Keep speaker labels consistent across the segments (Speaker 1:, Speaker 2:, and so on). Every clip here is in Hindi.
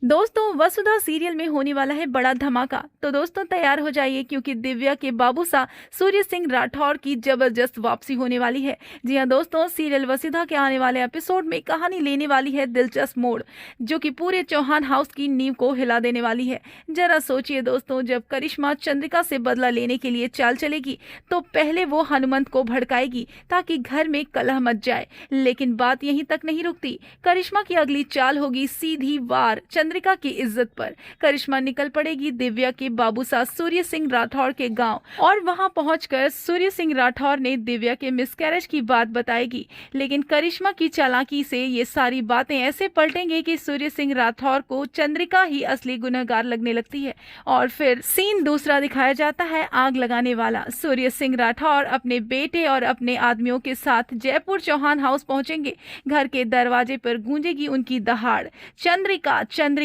Speaker 1: दोस्तों वसुधा सीरियल में होने वाला है बड़ा धमाका। तो दोस्तों तैयार हो जाइए क्योंकि दिव्या के बाबूसा सूर्य सिंह राठौर की जबरदस्त वापसी होने वाली है। जी हाँ दोस्तों, सीरियल वसुधा के आने वाले एपिसोड में कहानी लेने वाली है दिलचस्प मोड़, जो कि पूरे चौहान हाउस की नींव को हिला देने वाली है। जरा सोचिए दोस्तों, जब करिश्मा चंद्रिका से बदला लेने के लिए चाल चलेगी तो पहले वो हनुमंत को भड़काएगी ताकि घर में कलह मच जाए। लेकिन बात यहीं तक नहीं रुकती। करिश्मा की अगली चाल होगी सीधी वार चंद्रिका की इज्जत पर। करिश्मा निकल पड़ेगी दिव्या के बाबूसा सूर्य सिंह राठौर के गांव और वहां पहुंचकर सूर्य सिंह राठौर ने दिव्या के मिसकैरेज की बात बताएगी। लेकिन करिश्मा की चालाकी से ये सारी बातें ऐसे पलटेंगे कि सूर्य सिंह राठौर को चंद्रिका ही असली गुनहगार लगने लगती है। और फिर सीन दूसरा दिखाया जाता है, आग लगाने वाला। सूर्य सिंह राठौर अपने बेटे और अपने आदमियों के साथ जयपुर चौहान हाउस पहुंचेंगे। घर के दरवाजे पर गूंजेगी उनकी दहाड़, चंद्रिका चंद्रिका।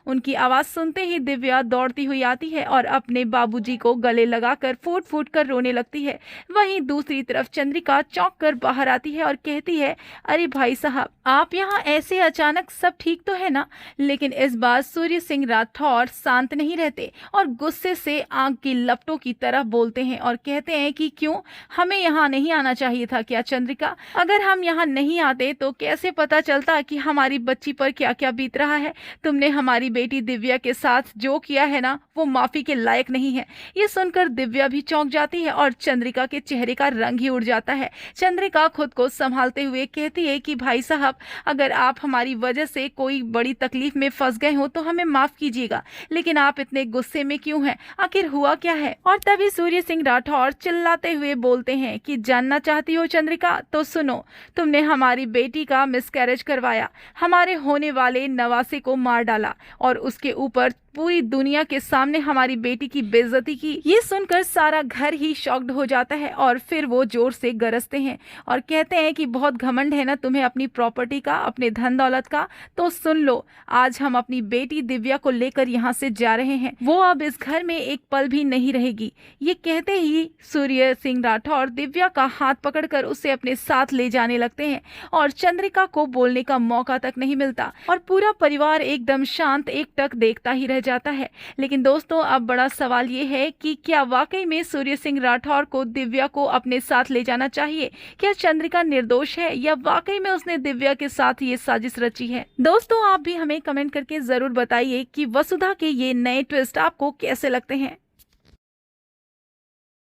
Speaker 1: उनकी आवाज सुनते ही दिव्या दौड़ती हुई आती है और अपने बाबूजी को गले लगाकर फूट फूट कर रोने लगती है। वहीं दूसरी तरफ चंद्रिका चौंक कर बाहर आती है और कहती है, अरे भाई साहब, आप यहाँ ऐसे अचानक, सब ठीक तो है ना? लेकिन इस बार सूर्य सिंह राठौर शांत नहीं रहते और गुस्से से आग की लपटों की तरह बोलते हैं और कहते हैं कि क्यों, हमें यहाँ नहीं आना चाहिए था क्या चंद्रिका? अगर हम यहाँ नहीं आते तो कैसे पता चलता कि हमारी बच्ची पर क्या क्या बीत रहा है? तुमने हमारी बेटी दिव्या के साथ जो किया है ना, वो माफी के लायक नहीं है। ये सुनकर दिव्या भी चौंक जाती है और चंद्रिका के चेहरे का रंग ही उड़ जाता है। चंद्रिका खुद को संभालते हुए कहती है कि भाई साहब, अगर आप हमारी वजह से कोई बड़ी तकलीफ में फंस गए हो तो हमें माफ कीजिएगा, लेकिन आप इतने गुस्से में क्यों हैं? आखिर हुआ क्या है? और तभी सूर्य सिंह राठौर चिल्लाते हुए बोलते हैं कि जानना चाहती हो चंद्रिका, तो सुनो, तुमने हमारी बेटी का मिसकैरेज करवाया, हमारे होने वाले नवासे को मार डाला और उसके ऊपर पूरी दुनिया के सामने हमारी बेटी की बेइज्जती की। ये सुनकर सारा घर ही शॉक्ड हो जाता है और फिर वो जोर से गरजते हैं और कहते हैं कि बहुत घमंड है ना तुम्हें अपनी प्रॉपर्टी का, अपने धन दौलत का। तो सुन लो, आज हम अपनी बेटी दिव्या को लेकर यहाँ से जा रहे हैं। वो अब इस घर में एक पल भी नहीं रहेगी। ये कहते ही सूर्य सिंह राठौर दिव्या का हाथ पकड़कर उसे अपने साथ ले जाने लगते हैं और चंद्रिका को बोलने का मौका तक नहीं मिलता और पूरा परिवार एकदम शांत एकटक देखता ही रह जाता है। लेकिन दोस्तों, अब बड़ा सवाल ये है कि क्या वाकई में सूर्य सिंह राठौर को दिव्या को अपने साथ ले जाना चाहिए? क्या चंद्रिका निर्दोष है या वाकई में उसने दिव्या के साथ ये साजिश रची है? दोस्तों, आप भी हमें कमेंट करके जरूर बताइए कि वसुधा के ये नए ट्विस्ट आपको कैसे लगते हैं।